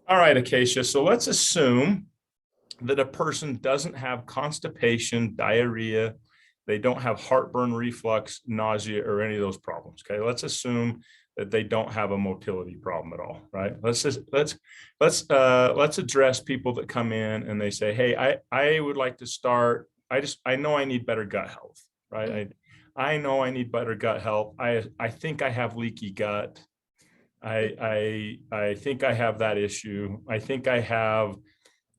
All right, Acacia. So let's assume that a person doesn't have constipation, diarrhea, they don't have heartburn, reflux, nausea, or any of those problems. Okay, let's assume that they don't have a motility problem at all, right? Let's address people that come in and they say, "Hey, I would like to start. I know I need better gut health, right? I know I need better gut health. I think I have leaky gut. I think I have that issue. I think I have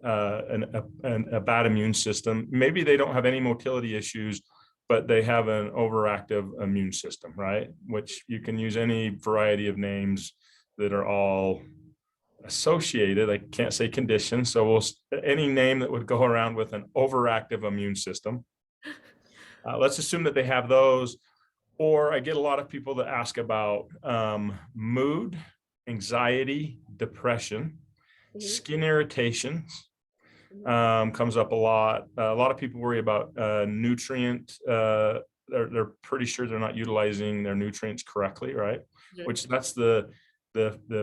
a bad immune system. Maybe they don't have any motility issues, but they have an overactive immune system, right? Which you can use any variety of names that are all associated. I can't say condition. So any name that would go around with an overactive immune system. Let's assume that they have those. Or I get a lot of people that ask about mood, anxiety, depression, skin irritations, comes up a lot. A lot of people worry about nutrient. They're pretty sure they're not utilizing their nutrients correctly, right? Which that's the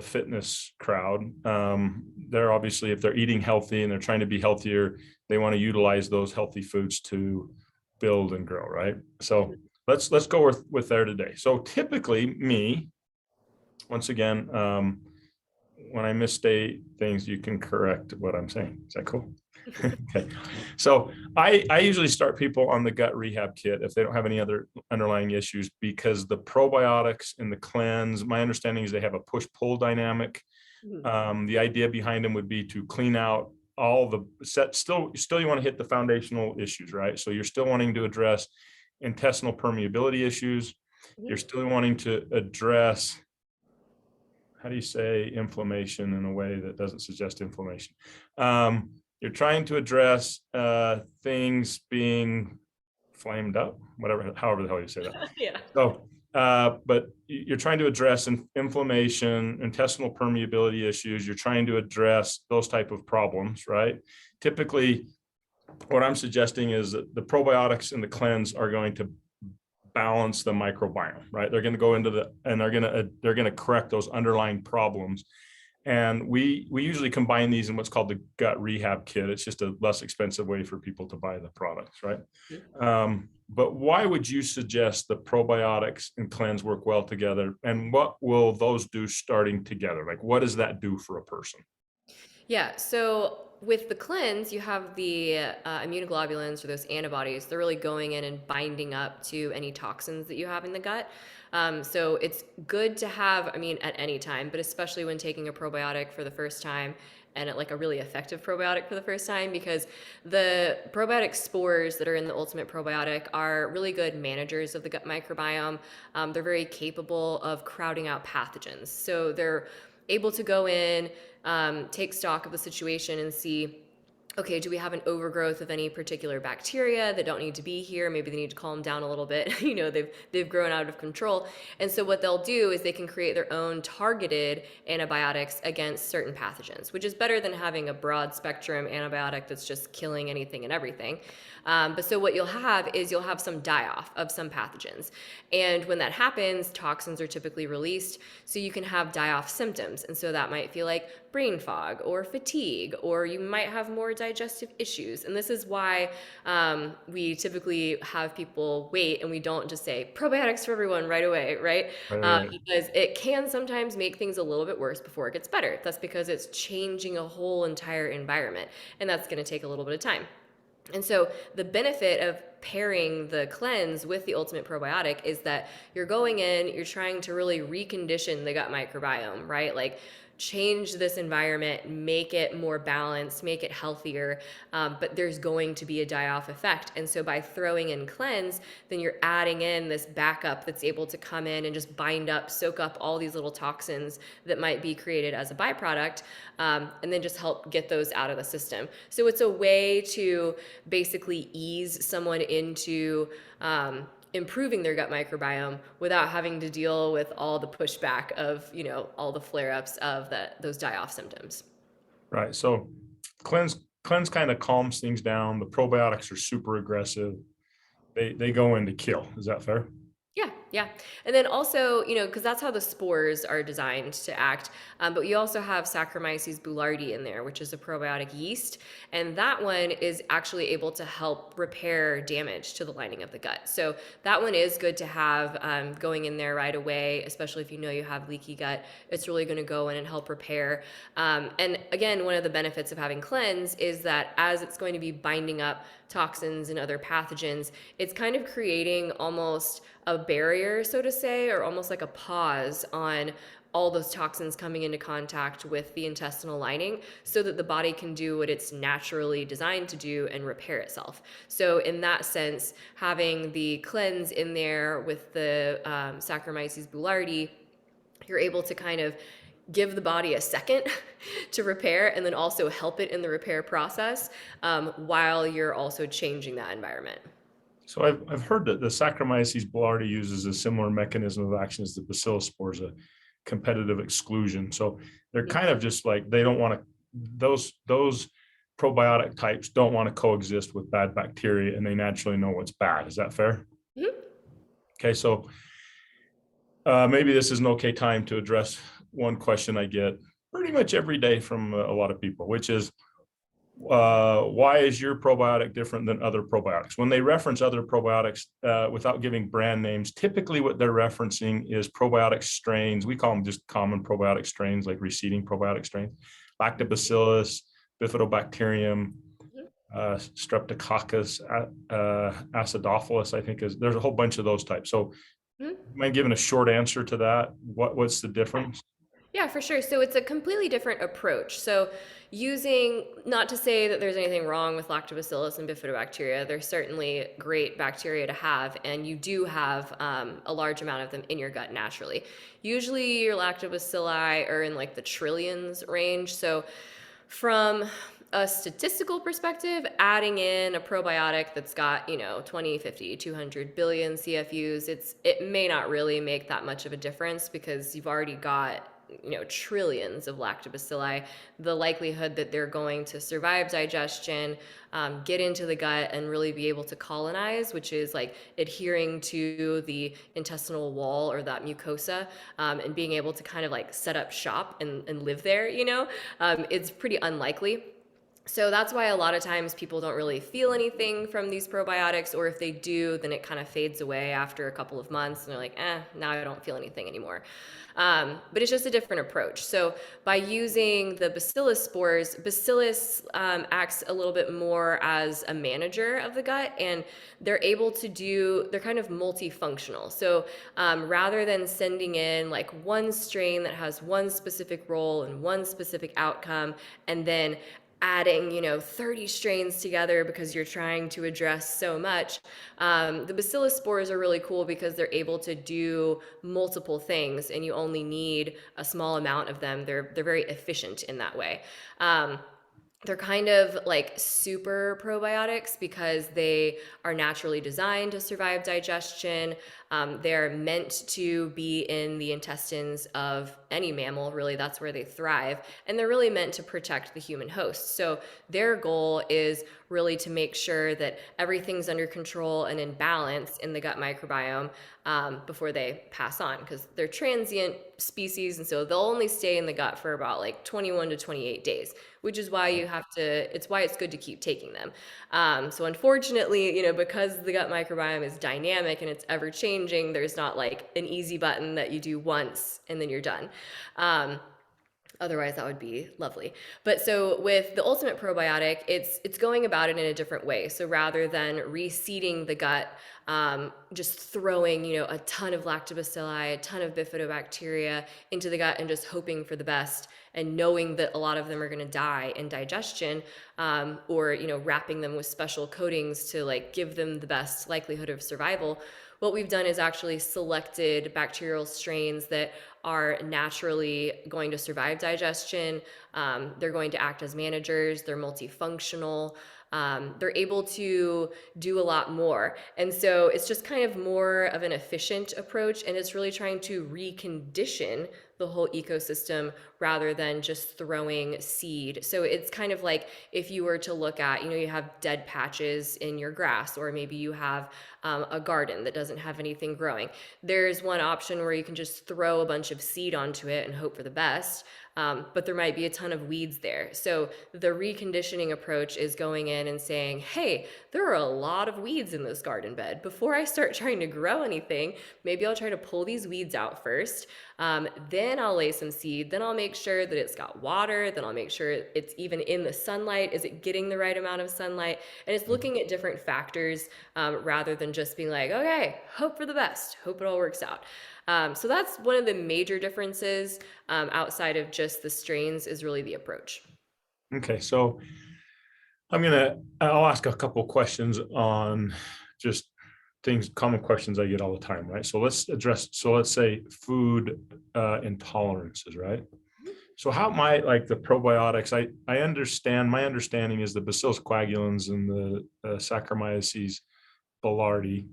fitness crowd. They're obviously, if they're eating healthy and they're trying to be healthier, they want to utilize those healthy foods to build and grow, right? So let's go with there today. So typically me, once again, when I misstate things, you can correct what I'm saying. Is that cool? Okay. So I usually start people on the gut rehab kit if they don't have any other underlying issues, because the probiotics and the cleanse, my understanding is they have a push-pull dynamic. The idea behind them would be to clean out all the still you want to hit the foundational issues, right? So you're still wanting to address intestinal permeability issues. You're still wanting to address, how do you say inflammation in a way that doesn't suggest inflammation? You're trying to address things being flamed up, however the hell you say that. Yeah. So, but you're trying to address inflammation, intestinal permeability issues. You're trying to address those type of problems, right? Typically, what I'm suggesting is that the probiotics and the cleanse are going to balance the microbiome, right? They're going to go into and they're going to correct those underlying problems. And we usually combine these in what's called the gut rehab kit. It's just a less expensive way for people to buy the products, right? But why would you suggest the probiotics and cleanse work well together? And what will those do starting together? Like, what does that do for a person? Yeah, so with the cleanse, you have the immunoglobulins or those antibodies. They're really going in and binding up to any toxins that you have in the gut. So it's good to have, I mean, at any time, but especially when taking a probiotic for the first time and like a really effective probiotic for the first time, because the probiotic spores that are in the ultimate probiotic are really good managers of the gut microbiome. They're very capable of crowding out pathogens. So they're able to go in, take stock of the situation and see, okay, do we have an overgrowth of any particular bacteria that don't need to be here? Maybe they need to calm down a little bit. They've grown out of control. And so what they'll do is they can create their own targeted antibiotics against certain pathogens, which is better than having a broad spectrum antibiotic that's just killing anything and everything. But so what you'll have is you'll have some die-off of some pathogens. And when that happens, toxins are typically released, so you can have die-off symptoms. And so that might feel like brain fog or fatigue, or you might have more digestive issues. And this is why we typically have people wait and we don't just say probiotics for everyone right away, right? Right. Because it can sometimes make things a little bit worse before it gets better. That's because it's changing a whole entire environment, and that's going to take a little bit of time. And so the benefit of pairing the cleanse with the ultimate probiotic is that you're going in, you're trying to really recondition the gut microbiome, right? Like change this environment, make it more balanced, make it healthier, but there's going to be a die-off effect. And so by throwing in cleanse, then you're adding in this backup that's able to come in and just bind up, soak up all these little toxins that might be created as a byproduct, and then just help get those out of the system. So it's a way to basically ease someone into improving their gut microbiome without having to deal with all the pushback of, all the flare-ups of those die-off symptoms. Right. So cleanse kind of calms things down. The probiotics are super aggressive. They go in to kill. Is that fair? Yeah, Yeah. And then also, because that's how the spores are designed to act. But you also have Saccharomyces boulardii in there, which is a probiotic yeast. And that one is actually able to help repair damage to the lining of the gut. So that one is good to have going in there right away, especially if you know you have leaky gut. It's really going to go in and help repair. And again, one of the benefits of having cleanse is that as it's going to be binding up toxins and other pathogens, it's kind of creating almost a barrier, so to say, or almost like a pause on all those toxins coming into contact with the intestinal lining so that the body can do what it's naturally designed to do and repair itself. So in that sense, having the cleanse in there with the Saccharomyces boulardii, you're able to kind of give the body a second to repair and then also help it in the repair process while you're also changing that environment. So I've heard that the Saccharomyces boulardii uses a similar mechanism of action as the bacillus spores, a competitive exclusion. So they're kind of just like, they don't want to, those probiotic types don't want to coexist with bad bacteria, and they naturally know what's bad. Is that fair? Mhm. Okay, so maybe this is an okay time to address one question I get pretty much every day from a lot of people, which is, why is your probiotic different than other probiotics? When they reference other probiotics without giving brand names, typically what they're referencing is probiotic strains. We call them just common probiotic strains, like receding probiotic strains, lactobacillus, bifidobacterium, streptococcus, acidophilus, I think there's a whole bunch of those types. So Mhm. mind giving a short answer to that? What's the difference? Yeah, for sure. So it's a completely different approach. So using, not to say that there's anything wrong with lactobacillus and bifidobacteria, they're certainly great bacteria to have, and you do have a large amount of them in your gut naturally. Usually your lactobacilli are in like the trillions range. So from a statistical perspective, adding in a probiotic that's got, 20, 50, 200 billion CFUs, it may not really make that much of a difference because you've already got trillions of lactobacilli. The likelihood that they're going to survive digestion, get into the gut, and really be able to colonize, which is like adhering to the intestinal wall or that mucosa, and being able to kind of like set up shop and live there, it's pretty unlikely. So that's why a lot of times people don't really feel anything from these probiotics, or if they do, then it kind of fades away after a couple of months and they're like, now I don't feel anything anymore. But it's just a different approach. So by using the bacillus spores, bacillus acts a little bit more as a manager of the gut, and they're kind of multifunctional. So rather than sending in like one strain that has one specific role and one specific outcome, and then adding 30 strains together because you're trying to address so much, the bacillus spores are really cool because they're able to do multiple things and you only need a small amount of them. They're very efficient in that way. They're kind of like super probiotics because they are naturally designed to survive digestion. They're meant to be in the intestines of any mammal, really, that's where they thrive. And they're really meant to protect the human host. So their goal is really to make sure that everything's under control and in balance in the gut microbiome before they pass on, because they're transient species. And so they'll only stay in the gut for about like 21 to 28 days, which is why it's why it's good to keep taking them. So unfortunately, because the gut microbiome is dynamic and it's ever changing, there's not like an easy button that you do once and then you're done. Otherwise, that would be lovely. But so with the ultimate probiotic, it's going about it in a different way. So rather than reseeding the gut, just throwing a ton of lactobacilli, a ton of bifidobacteria into the gut and just hoping for the best, and knowing that a lot of them are going to die in digestion, or wrapping them with special coatings to like give them the best likelihood of survival. What we've done is actually selected bacterial strains that are naturally going to survive digestion. They're going to act as managers. They're multifunctional. They're able to do a lot more. And so it's just kind of more of an efficient approach, and it's really trying to recondition the whole ecosystem rather than just throwing seed. So it's kind of like if you were to look at, you have dead patches in your grass, or maybe you have a garden that doesn't have anything growing. There's one option where you can just throw a bunch of seed onto it and hope for the best. But there might be a ton of weeds there. So the reconditioning approach is going in and saying, hey, there are a lot of weeds in this garden bed. Before I start trying to grow anything, maybe I'll try to pull these weeds out first. Then I'll lay some seed. Then I'll make sure that it's got water. Then I'll make sure it's even in the sunlight. Is it getting the right amount of sunlight? And it's looking at different factors rather than just being like, okay, hope for the best, hope it all works out. So that's one of the major differences outside of just the strains is really the approach. Okay, so I'll ask a couple of questions on just things, common questions I get all the time, right? So let's say food intolerances, right? So how might like the probiotics, I understand, my understanding is the bacillus coagulans and the Saccharomyces boulardii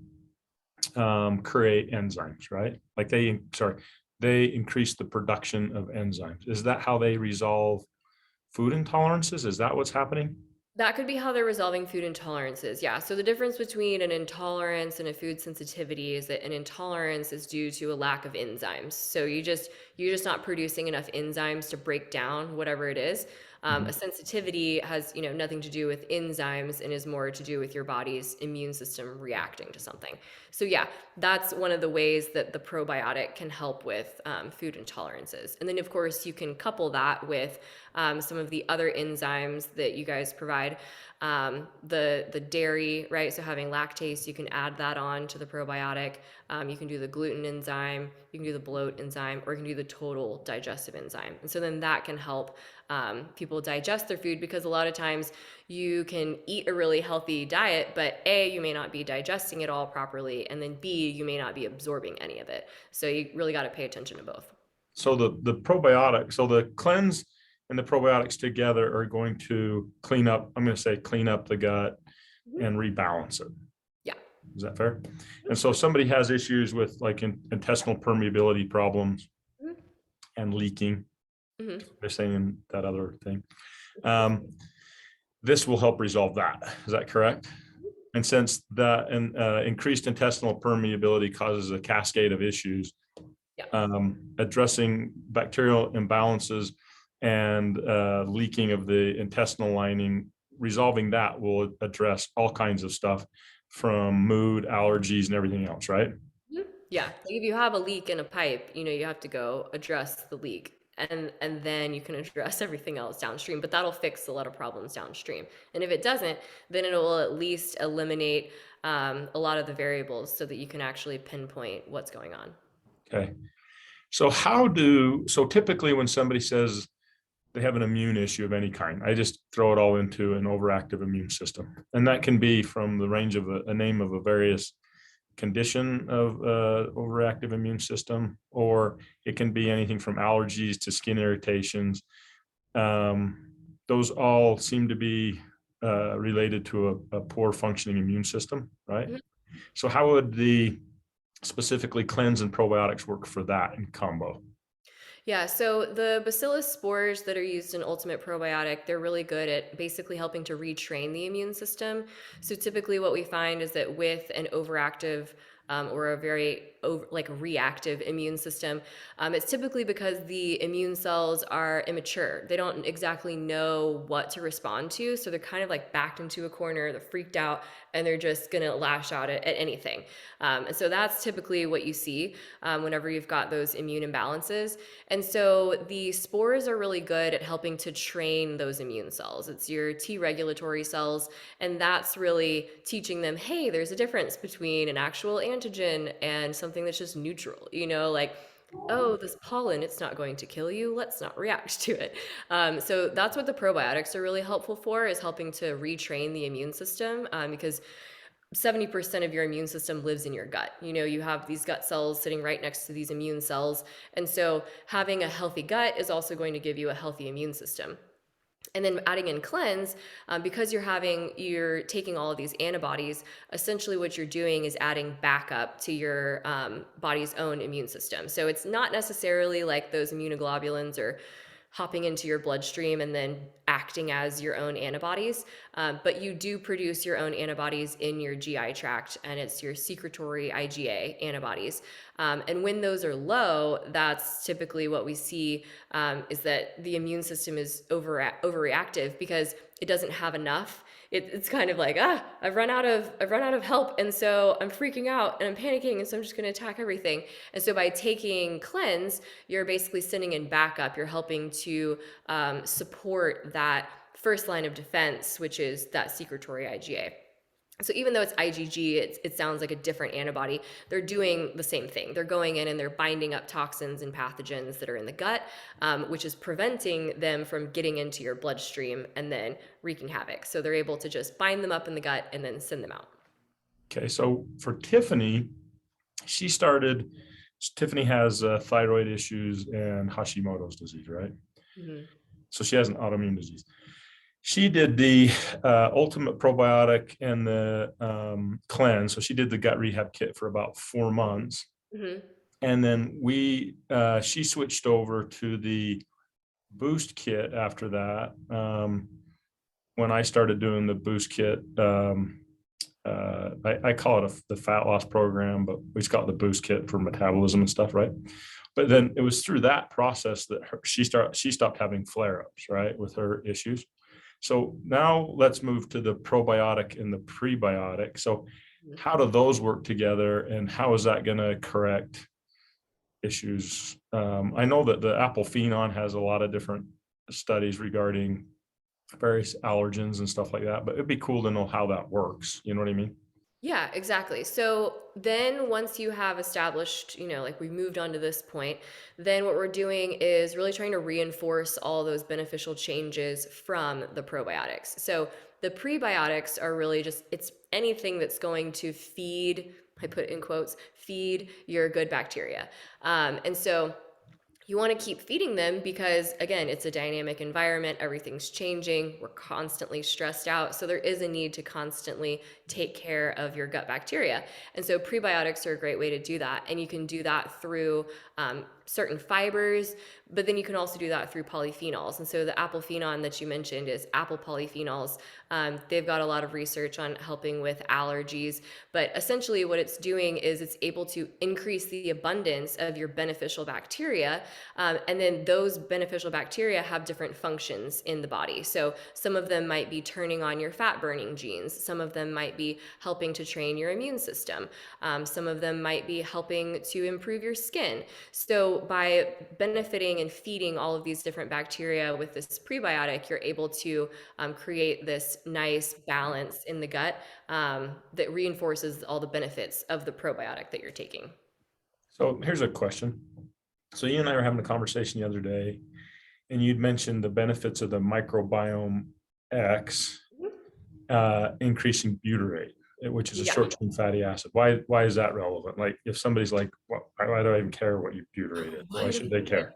create enzymes, right? Like they increase the production of enzymes. Is that how they resolve food intolerances? Is that what's happening? That could be how they're resolving food intolerances. Yeah. So the difference between an intolerance and a food sensitivity is that an intolerance is due to a lack of enzymes. So you're just not producing enough enzymes to break down whatever it is. A Mhm. sensitivity has nothing to do with enzymes and is more to do with your body's immune system reacting to something. So yeah, that's one of the ways that the probiotic can help with food intolerances. And then of course you can couple that with some of the other enzymes that you guys provide. The dairy, right? So having lactase, you can add that on to the probiotic. You can do the gluten enzyme, you can do the bloat enzyme, or you can do the total digestive enzyme. And so then that can help people digest their food, because a lot of times you can eat a really healthy diet, but A, you may not be digesting it all properly, and then B, you may not be absorbing any of it. So you really got to pay attention to both. So the probiotic, so the cleanse and the probiotics together are going to clean up, I'm going to say clean up the gut Mhm. and rebalance it. Yeah. Is that fair? And so if somebody has issues with like intestinal permeability problems Mhm. and leaking, Mhm. they're saying that other thing. Um, this will help resolve that. Is that correct? And since that increased intestinal permeability causes a cascade of issues, Yeah. addressing bacterial imbalances and leaking of the intestinal lining, resolving that will address all kinds of stuff from mood, allergies, and everything else, right? Mhm. Yeah. Like if you have a leak in a pipe, you have to go address the leak. And then you can address everything else downstream, but that'll fix a lot of problems downstream. And if it doesn't, then it will at least eliminate a lot of the variables so that you can actually pinpoint what's going on. Okay. So typically when somebody says they have an immune issue of any kind, I just throw it all into an overactive immune system. And that can be from the range of a name of a various condition of overactive immune system, or it can be anything from allergies to skin irritations. Those all seem to be related to a poor functioning immune system, right? Mhm. So how would the specifically cleanse and probiotics work for that in combo? Yeah, so the bacillus spores that are used in Ultimate Probiotic, they're really good at basically helping to retrain the immune system. So typically, what we find is that with an overactive or a very like reactive immune system, it's typically because the immune cells are immature. They don't exactly know what to respond to, so they're kind of like backed into a corner. They're freaked out, and they're just gonna lash out at anything. And so that's typically what you see whenever you've got those immune imbalances. And so the spores are really good at helping to train those immune cells. It's your T regulatory cells, and that's really teaching them, hey, there's a difference between an actual antigen and something that's just neutral, like, oh, this pollen, it's not going to kill you. Let's not react to it. So that's what the probiotics are really helpful for, is helping to retrain the immune system, because 70% of your immune system lives in your gut. You have these gut cells sitting right next to these immune cells. And so having a healthy gut is also going to give you a healthy immune system. And then adding in cleanse, because you're taking all of these antibodies, essentially what you're doing is adding backup to your body's own immune system. So it's not necessarily like those immunoglobulins or hopping into your bloodstream and then acting as your own antibodies. But you do produce your own antibodies in your GI tract, and it's your secretory IgA antibodies. And when those are low, that's typically what we see, is that the immune system is overreactive because it doesn't have enough. It's kind of like, I've run out of help, and so I'm freaking out and I'm panicking, and so I'm just going to attack everything. And so by taking cleanse, you're basically sending in backup. You're helping to support that first line of defense, which is that secretory IgA. So even though it's IgG, it sounds like a different antibody. They're doing the same thing. They're going in and they're binding up toxins and pathogens that are in the gut, which is preventing them from getting into your bloodstream and then wreaking havoc. So they're able to just bind them up in the gut and then send them out. Okay, so for Tiffany, Tiffany has thyroid issues and Hashimoto's disease, right? Mm-hmm. So she has an autoimmune disease. She did the ultimate probiotic and the cleanse. So she did the gut rehab kit for about 4 months. Mm-hmm. And then she switched over to the boost kit after that. When I started doing the boost kit, I call it the fat loss program, but we just call it the boost kit for metabolism and stuff, right? But then it was through that process that she stopped having flare-ups, right, with her issues. So now let's move to the probiotic and the prebiotic. So how do those work together, and how is that going to correct issues? I know that the apple phenon has a lot of different studies regarding various allergens and stuff like that, but it'd be cool to know how that works. You know what I mean? Yeah, exactly. So then once you have established, like we moved on to this point, then what we're doing is really trying to reinforce all those beneficial changes from the probiotics. So the prebiotics are really just, it's anything that's going to feed, I put in quotes, feed your good bacteria. And so you want to keep feeding them because, again, it's a dynamic environment. Everything's changing. We're constantly stressed out. So there is a need to constantly take care of your gut bacteria. And so prebiotics are a great way to do that. And you can do that through certain fibers, but then you can also do that through polyphenols. And so the apple phenon that you mentioned is apple polyphenols. They've got a lot of research on helping with allergies, but essentially what it's doing is it's able to increase the abundance of your beneficial bacteria. And then those beneficial bacteria have different functions in the body. So some of them might be turning on your fat burning genes. Some of them might be helping to train your immune system. Some of them might be helping to improve your skin. So by benefiting and feeding all of these different bacteria with this prebiotic, you're able to create this nice balance in the gut that reinforces all the benefits of the probiotic that you're taking. So here's a question. So you and I were having a conversation the other day, and you'd mentioned the benefits of the microbiome X increasing butyrate, which is a short-chain fatty acid. Why is that relevant? Like, if somebody's like, well, why do I even care what your butyrate is? Why should they care?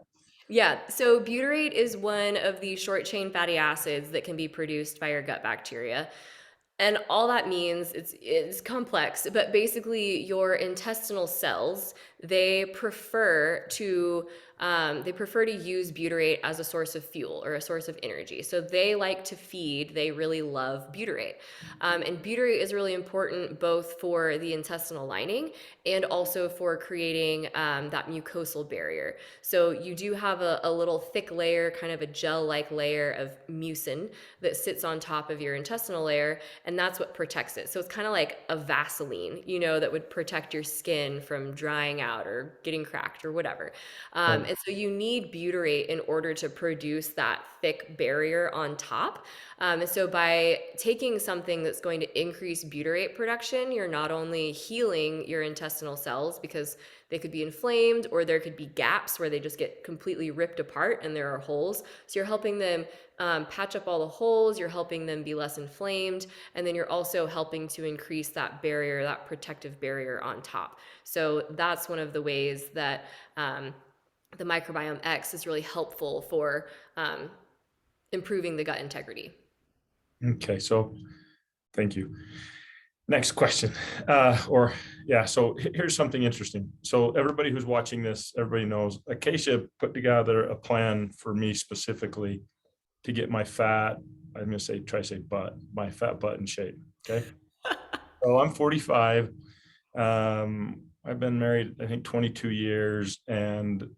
Yeah, so butyrate is one of the short chain fatty acids that can be produced by your gut bacteria. And all that means, it's complex, but basically your intestinal cells, they prefer to use butyrate as a source of fuel or a source of energy. So they like to feed, they really love butyrate. And butyrate is really important both for the intestinal lining and also for creating that mucosal barrier. So you do have a little thick layer, kind of a gel-like layer of mucin that sits on top of your intestinal layer, and that's what protects it. So it's kind of like a Vaseline, that would protect your skin from drying out or getting cracked or whatever. And so you need butyrate in order to produce that thick barrier on top. And so by taking something that's going to increase butyrate production, you're not only healing your intestinal cells because they could be inflamed, or there could be gaps where they just get completely ripped apart and there are holes. So you're helping them patch up all the holes, you're helping them be less inflamed, and then you're also helping to increase that barrier, that protective barrier on top. So that's one of the ways that the microbiome X is really helpful for improving the gut integrity. Okay, so thank you. Next question. Or yeah, so here's something interesting. So everybody who's watching this, everybody knows Acacia put together a plan for me specifically to get my fat, I'm gonna say, try to say butt, my fat butt in shape. Okay. So I'm 45. I've been married, I think 22 years, and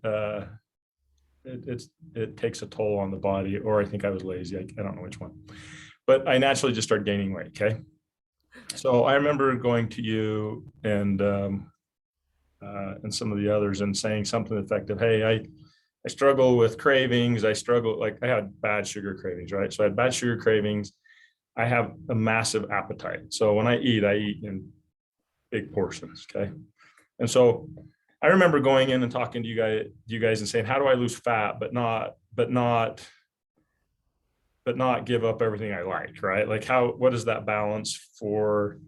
it takes a toll on the body, or I think I was lazy. I don't know which one, but I naturally just started gaining weight. Okay. So I remember going to you and some of the others and saying something effective. Hey, I struggle with cravings. I struggle, like I had bad sugar cravings, right? So I had bad sugar cravings. I have a massive appetite. So when I eat in big portions. Okay. And so I remember going in and talking to you guys and saying, how do I lose fat, but not give up everything I like, right? Like what is that balance for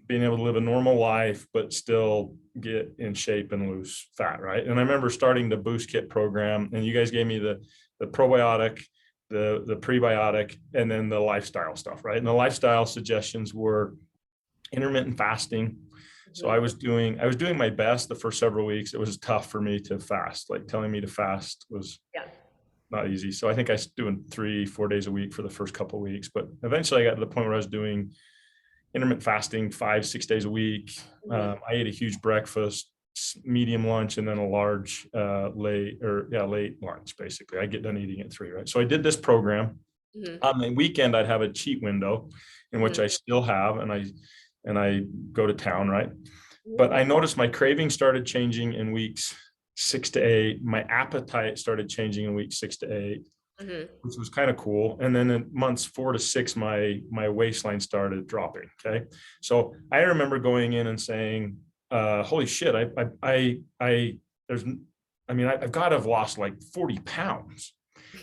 being able to live a normal life, but still get in shape and lose fat, right? And I remember starting the Boost Kit program, and you guys gave me the probiotic, the prebiotic, and then the lifestyle stuff, right? And the lifestyle suggestions were intermittent fasting. So Mhm. I was doing my best the first several weeks. It was tough for me to fast. Like telling me to fast was Yeah. not easy. So I think I was doing 3, 4 days a week for the first couple of weeks, but eventually I got to the point where I was doing intermittent fasting 5, 6 days a week. Mhm. I ate a huge breakfast, medium lunch, and then a large late lunch. Basically, I get done eating at 3. Right. So I did this program. Mhm. On the weekend, I'd have a cheat window, in which Mhm. I still have, and I go to town. Right. But I noticed my craving started changing in weeks 6 to 8. My appetite started changing in weeks 6 to 8, Mhm. which was kind of cool. And then in months 4 to 6, my waistline started dropping. Okay. So I remember going in and saying, holy shit, there's, I mean, I've got to have lost like 40 pounds.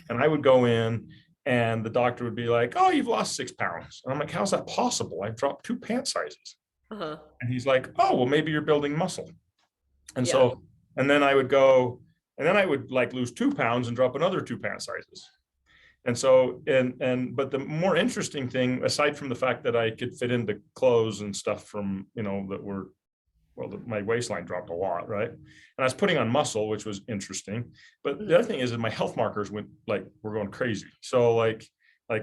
And I would go in and the doctor would be like, oh, you've lost 6 pounds. And I'm like, how's that possible? I've dropped 2 pant sizes. Uh-huh. And he's like, oh, well, maybe you're building muscle. And Yeah. so, and then I would go, and then I would like lose 2 pounds and drop another 2 pant sizes. And so, but the more interesting thing, aside from the fact that I could fit into clothes and stuff from, that were, well, my waistline dropped a lot, right? And I was putting on muscle, which was interesting. But the Mhm. other thing is that my health markers were going crazy. So like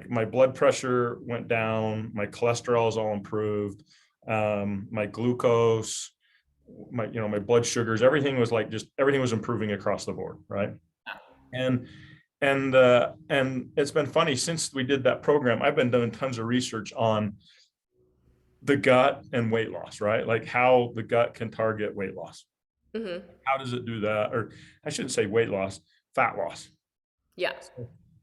my blood pressure went down, my cholesterol is all improved, my glucose, my blood sugars, everything was like just everything was improving across the board, right? And and it's been funny since we did that program. I've been doing tons of research on the gut and weight loss, right? Like how the gut can target weight loss. Mhm. How does it do that? Or I shouldn't say weight loss, fat loss. Yeah.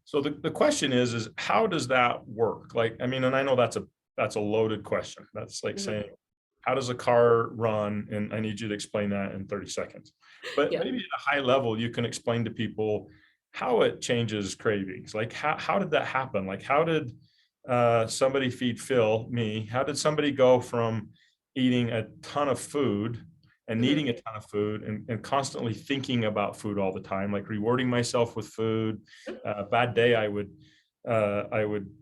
So the question is how does that work? Like, I mean, and I know that's a loaded question. That's like Mhm. saying, how does a car run? And I need you to explain that in 30 seconds. But Yeah. maybe at a high level, you can explain to people how it changes cravings. Like how did that happen? Like how did somebody feed Phil, me? How did somebody go from eating a ton of food and Mhm. needing a ton of food and constantly thinking about food all the time, like rewarding myself with food? Bad day, I would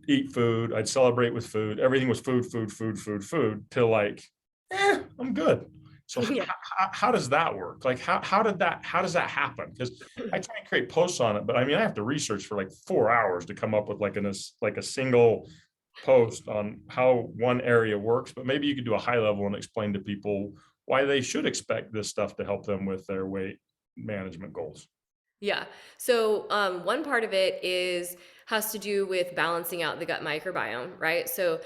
eat food. I'd celebrate with food. Everything was food, food, food, food, food, till like, I'm good. So Yeah. how does that work? Like how does that happen? Because I try and create posts on it, but I mean I have to research for like 4 hours to come up with like a single post on how one area works. But maybe you could do a high level and explain to people why they should expect this stuff to help them with their weight management goals. Yeah. So one part of it is has to do with balancing out the gut microbiome, right? So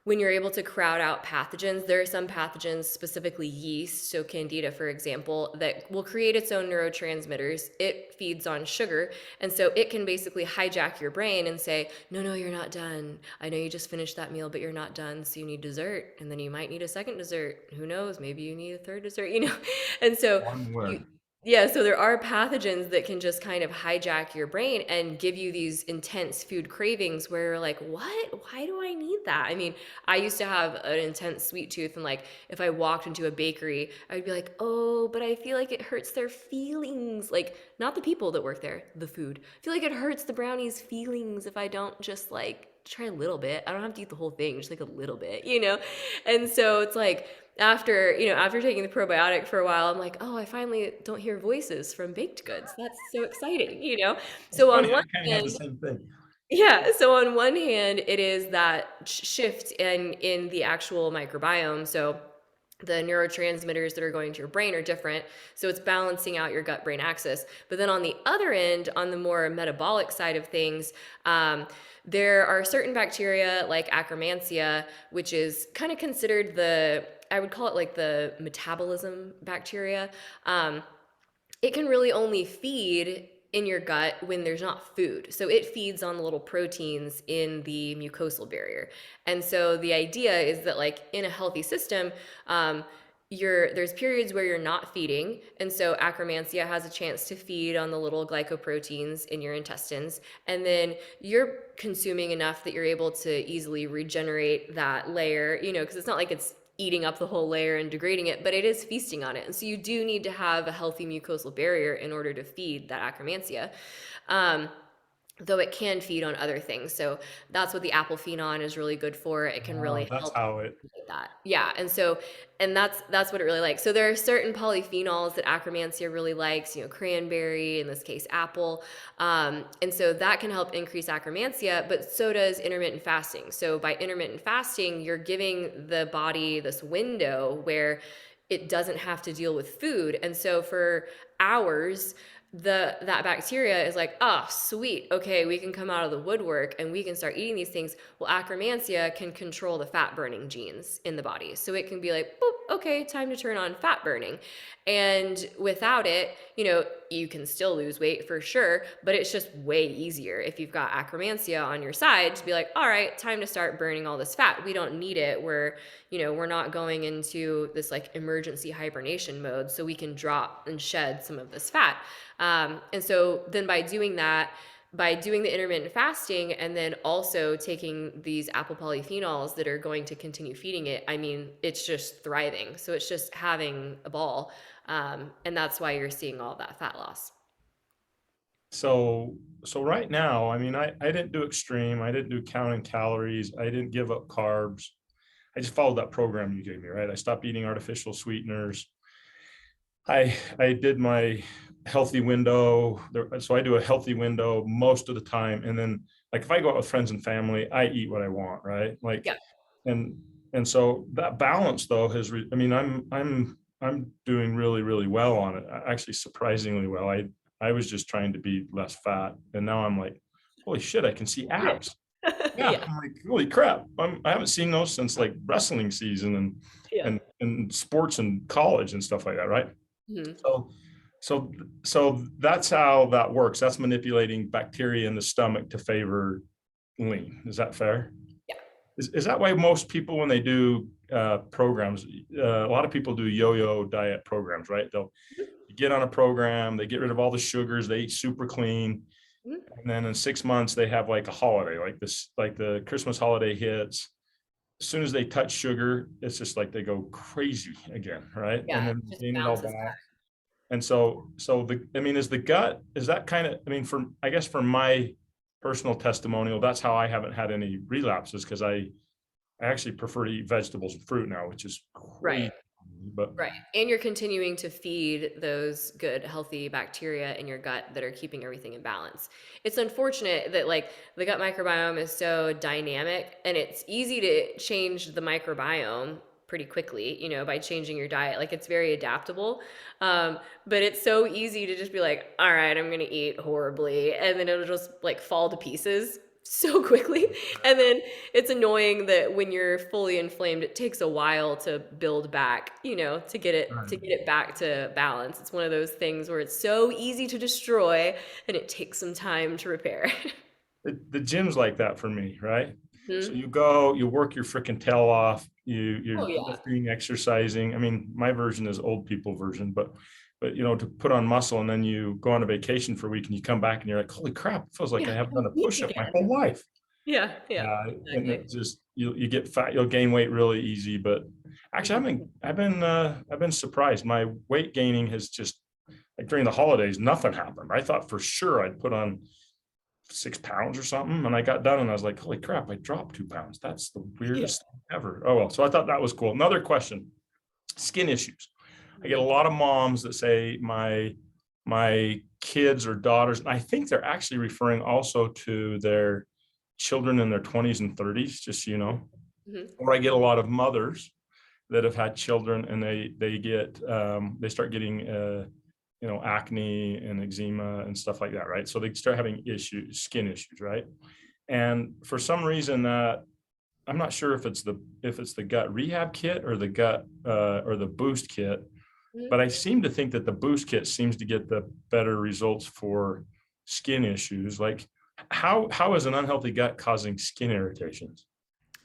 when you're able to crowd out pathogens, there are some pathogens, specifically yeast, so candida, for example, that will create its own neurotransmitters. It feeds on sugar. And so it can basically hijack your brain and say, no, no, you're not done. I know you just finished that meal, but you're not done. So you need dessert. And then you might need a second dessert. Who knows? Maybe you need a third dessert, you know? And so One you, word. Yeah, so there are pathogens that can just kind of hijack your brain and give you these intense food cravings where you're like, what? Why do I need that? I mean, I used to have an intense sweet tooth, and like if I walked into a bakery, I would be like, oh, but I feel like it hurts their feelings. Like, not the people that work there, the food. I feel like it hurts the brownies' feelings if I don't just like try a little bit. I don't have to eat the whole thing, just like a little bit, you know? And so it's like, after taking the probiotic for a while, I'm like, oh, I finally don't hear voices from baked goods. That's so exciting, you know? It's So on funny, one I kind of have the hand, same thing. yeah, so on one hand, it is that shift in the actual microbiome. So the neurotransmitters that are going to your brain are different. So it's balancing out your gut brain axis. But then on the other end, on the more metabolic side of things, there are certain bacteria like Akkermansia, which is kind of considered I would call it like the metabolism bacteria. Um, it can really only feed in your gut when there's not food. So it feeds on the little proteins in the mucosal barrier. And so the idea is that like in a healthy system, there's periods where you're not feeding, and so Akkermansia has a chance to feed on the little glycoproteins in your intestines, and then you're consuming enough that you're able to easily regenerate that layer, because it's not like it's eating up the whole layer and degrading it, but it is feasting on it. And so you do need to have a healthy mucosal barrier in order to feed that Akkermansia. Um, though it can feed on other things. So that's what the apple phenon is really good for. It can really That's help how it. like that. Yeah. And that's what it really likes. So there are certain polyphenols that Akkermansia really likes, cranberry, in this case, apple. And so that can help increase Akkermansia, but so does intermittent fasting. So by intermittent fasting, you're giving the body this window where it doesn't have to deal with food. And so for hours, that bacteria is like, oh, sweet, okay, we can come out of the woodwork and we can start eating these things. Well, Akkermansia can control the fat burning genes in the body, so it can be like, boop, okay, time to turn on fat burning. And without it, you can still lose weight for sure, but it's just way easier if you've got Akkermansia on your side to be like, all right, time to start burning all this fat. We don't need it. We're not going into this like emergency hibernation mode, so we can drop and shed some of this fat. And so then by doing that, by doing the intermittent fasting and then also taking these apple polyphenols that are going to continue feeding it, I mean, it's just thriving. So it's just having a ball. And that's why you're seeing all that fat loss. So right now, I mean, I didn't do extreme. I didn't do counting calories. I didn't give up carbs. I just followed that program you gave me, right? I stopped eating artificial sweeteners. I did my healthy window. So I do a healthy window most of the time. And then like if I go out with friends and family, I eat what I want, right? Like, Yeah. and and so that balance though I mean, I'm doing really, really well on it. Actually, surprisingly well. I was just trying to be less fat. And now I'm like, holy shit, I can see abs. Yeah, Yeah. I'm like, holy crap! I haven't seen those since like wrestling season Yeah. and sports and college and stuff like that, right? Mhm. So, so, so that's how that works. That's manipulating bacteria in the stomach to favor lean. Is that fair? Yeah. Is that why most people, when they do programs, a lot of people do yo-yo diet programs, right? They'll get on a program, they get rid of all the sugars, they eat super clean, Mhm. and then in 6 months they have like a holiday, like this, like the Christmas holiday hits. As soon as they touch sugar, it's just like they go crazy again, right? Yeah. And It then just gain it all bounces back. back. And I mean, is the gut, is that kind of, I mean, I guess for my personal testimonial, that's how I haven't had any relapses, because I actually prefer to eat vegetables and fruit now, which is Right. crazy. But Right. And you're continuing to feed those good, healthy bacteria in your gut that are keeping everything in balance. It's unfortunate that, like, the gut microbiome is so dynamic, and it's easy to change the microbiome pretty quickly, by changing your diet. Like, it's very adaptable. But it's so easy to just be like, all right, I'm going to eat horribly. And then it'll just like fall to pieces so quickly. And then it's annoying that when you're fully inflamed, it takes a while to build back, to get it back to balance. It's one of those things where it's so easy to destroy and it takes some time to repair. the gym's like that for me, right? So Mhm. you go, you work your freaking tail off, you're Oh yeah. lifting, exercising. I mean, my version is old people version, but but to put on muscle, and then you go on a vacation for a week and you come back and you're like, holy crap, it feels like Yeah, I haven't I'm done a weak push-up my again. whole life. Yeah, yeah, And exactly. it just, you get fat, you'll gain weight really easy. But actually, Mhm. I've been surprised. My weight gaining has just, like during the holidays, nothing happened. I thought for sure I'd put on 6 pounds or something, and I got done and I was like, holy crap, I dropped 2 pounds. That's the Yeah. weirdest thing ever. Oh well. So I thought that was cool. Another question: skin issues. I get a Mhm. lot of moms that say my kids or daughters, and I think they're actually referring also to their children in their 20s and 30s, just so you know. Mhm. Or I get a lot of mothers that have had children, and they start getting acne and eczema and stuff like that, right? So they start having skin issues, right? And for some reason, that I'm not sure if it's the gut rehab kit or the gut or the boost kit, but Mhm. I seem to think that the boost kit seems to get the better results for skin issues. Like, how is an unhealthy gut causing skin irritations?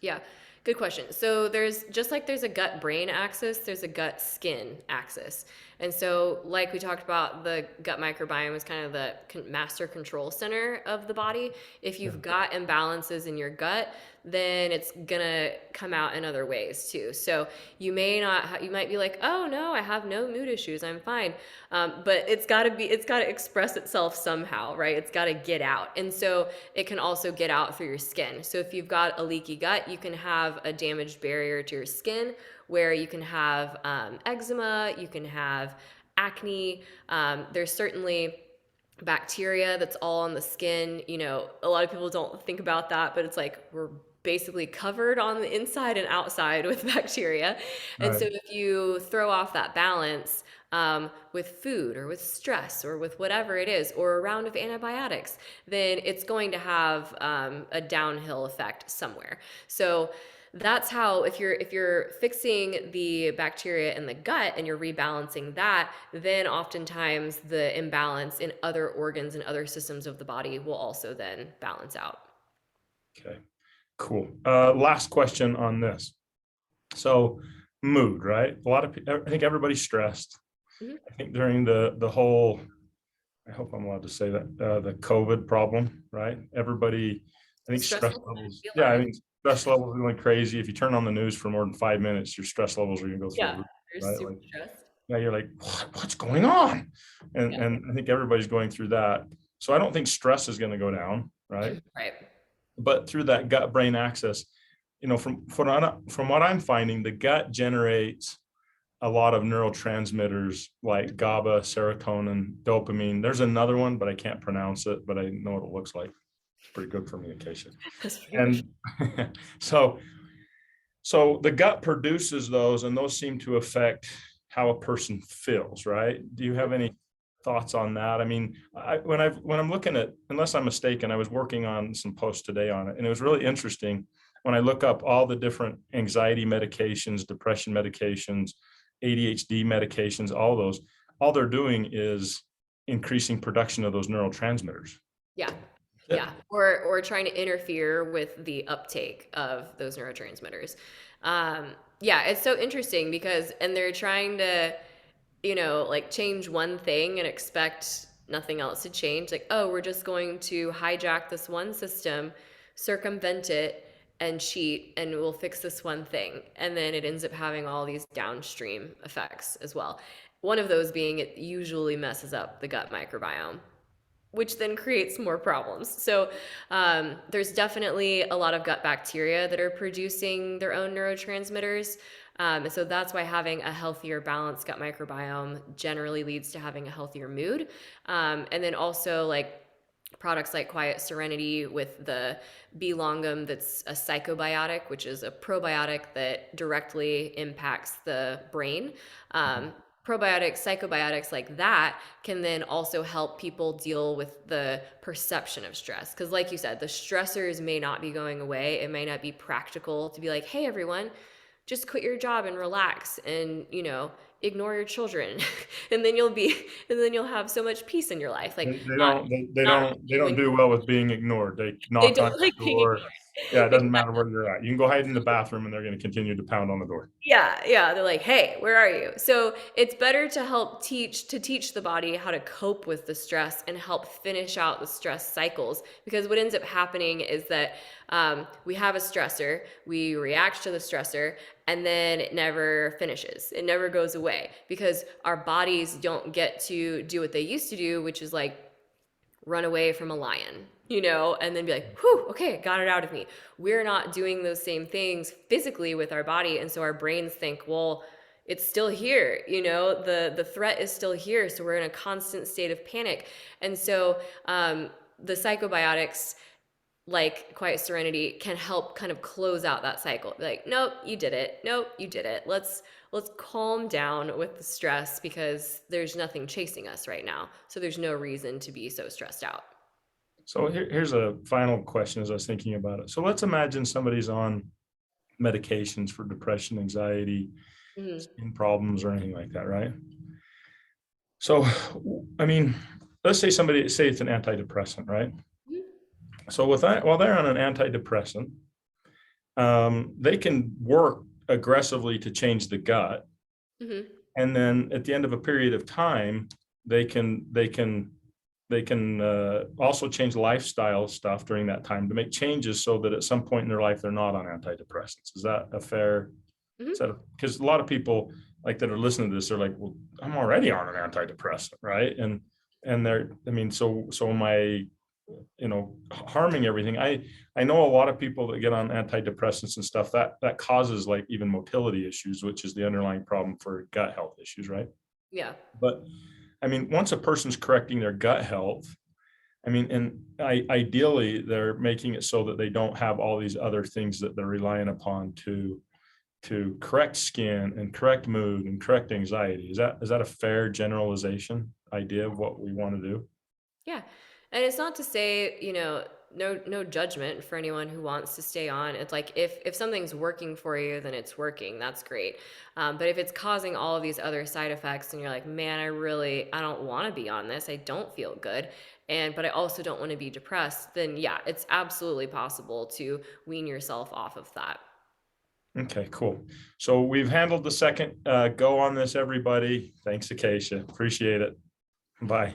Yeah, good question. So there's just like there's a gut brain axis, there's a gut skin axis. And so, like we talked about, the gut microbiome is kind of the master control center of the body. If Yeah. you've got imbalances in your gut, then it's gonna come out in other ways too. So you might be like, oh no, I have no mood issues, I'm fine. But it's gotta express itself somehow, right? It's gotta get out. And so it can also get out through your skin. So if you've got a leaky gut, you can have a damaged barrier to your skin where you can have eczema, you can have acne. There's certainly bacteria that's all on the skin. A lot of people don't think about that, but it's like we're basically covered on the inside and outside with bacteria. And so Right. if you throw off that balance with food or with stress or with whatever it is, or a round of antibiotics, then it's going to have a downhill effect somewhere. So that's how, if you're fixing the bacteria in the gut and you're rebalancing that, then oftentimes the imbalance in other organs and other systems of the body will also then balance out. Okay. Cool. Last question on this. So, mood, right? I think everybody's stressed. Mhm. I think during the whole, I hope I'm allowed to say that, the COVID problem, right? I The think stress stress levels levels, be yeah, I alarming. mean, stress levels are going crazy. If you turn on the news for more than 5 minutes, your stress levels are going to go through the Yeah, roof, they're right? super Like, stressed. yeah, you're like, what's going on? And Yeah. and I think everybody's going through that. So I don't think stress is going to go down, right? Right. But through that gut brain axis, from what I'm finding, the gut generates a lot of neurotransmitters like GABA, serotonin, dopamine. There's another one, but I can't pronounce it, but I know what it looks like. It's pretty good for me in case. That's pretty good. And so so the gut produces those, and those seem to affect how a person feels, right? Do you have any thoughts on that? I mean, when I'm looking at, unless I'm mistaken, I was working on some posts today on it, and it was really interesting when I look up all the different anxiety medications, depression medications, ADHD medications, all those, all they're doing is increasing production of those neurotransmitters. Yeah. Yeah. Yeah. Or trying to interfere with the uptake of those neurotransmitters. Yeah, it's so interesting because, and they're trying to, like change one thing and expect nothing else to change. Like, oh, we're just going to hijack this one system, circumvent it, and cheat, and we'll fix this one thing. And then it ends up having all these downstream effects as well. One of those being it usually messes up the gut microbiome, which then creates more problems. So there's definitely a lot of gut bacteria that are producing their own neurotransmitters. So that's why having a healthier, balanced gut microbiome generally leads to having a healthier mood. And then also, like, products like Quiet Serenity with the B longum, that's a psychobiotic, which is a probiotic that directly impacts the brain. Um, Probiotics, psychobiotics like that can then also help people deal with the perception of stress. Because, like you said, the stressors may not be going away. It may not be practical to be like, hey, everyone, just quit your job and relax and, ignore your children. and then you'll be, and then you'll have so much peace in your life. Like, They not, don't they, they not don't they really don't when do well with being ignored. They they knock on don't like your being door. ignored. Yeah, it doesn't matter where you're at. You can go hide in the bathroom and they're going to continue to pound on the door. Yeah, yeah, they're like, "Hey, where are you?" So, it's better to teach the body how to cope with the stress and help finish out the stress cycles, because what ends up happening is that, we have a stressor, we react to the stressor, and then it never finishes. It never goes away because our bodies don't get to do what they used to do, which is, like, run away from a lion, and then be like, whew, okay, got it out of me. We're not doing those same things physically with our body. And so our brains think, well, it's still here, the threat is still here. So we're in a constant state of panic. And so the psychobiotics, like Quiet Serenity, can help kind of close out that cycle. Be like, nope, you did it. Nope, you did it. Let's calm down with the stress because there's nothing chasing us right now. So there's no reason to be so stressed out. So here's a final question as I was thinking about it. So let's imagine somebody's on medications for depression, anxiety, Mhm. skin problems, or anything like that, right? So, I mean, let's say say it's an antidepressant, right? Mhm. So with that, while they're on an antidepressant, they can work aggressively to change the gut, Mhm. and then at the end of a period of time, they can also change lifestyle stuff during that time to make changes so that at some point in their life they're not on antidepressants. Is that a fair Mhm. set of, because a lot of people like that are listening to this, they're like, well, I'm already on an antidepressant, right? And they're, I mean, so am I, harming everything. I know a lot of people that get on antidepressants and stuff that causes like even motility issues, which is the underlying problem for gut health issues, right? Yeah. But I mean, once a person's correcting their gut health, I mean, and ideally they're making it so that they don't have all these other things that they're relying upon to correct skin and correct mood and correct anxiety. Is that a fair generalization idea of what we want to do? Yeah. And it's not to say, no judgment for anyone who wants to stay on. It's like if something's working for you, then it's working. That's great. But if it's causing all of these other side effects and you're like, man, I don't want to be on this. I don't feel good. But I also don't want to be depressed, then yeah, it's absolutely possible to wean yourself off of that. Okay, cool. So we've handled the second go on this, everybody. Thanks, Acacia. Appreciate it. Bye.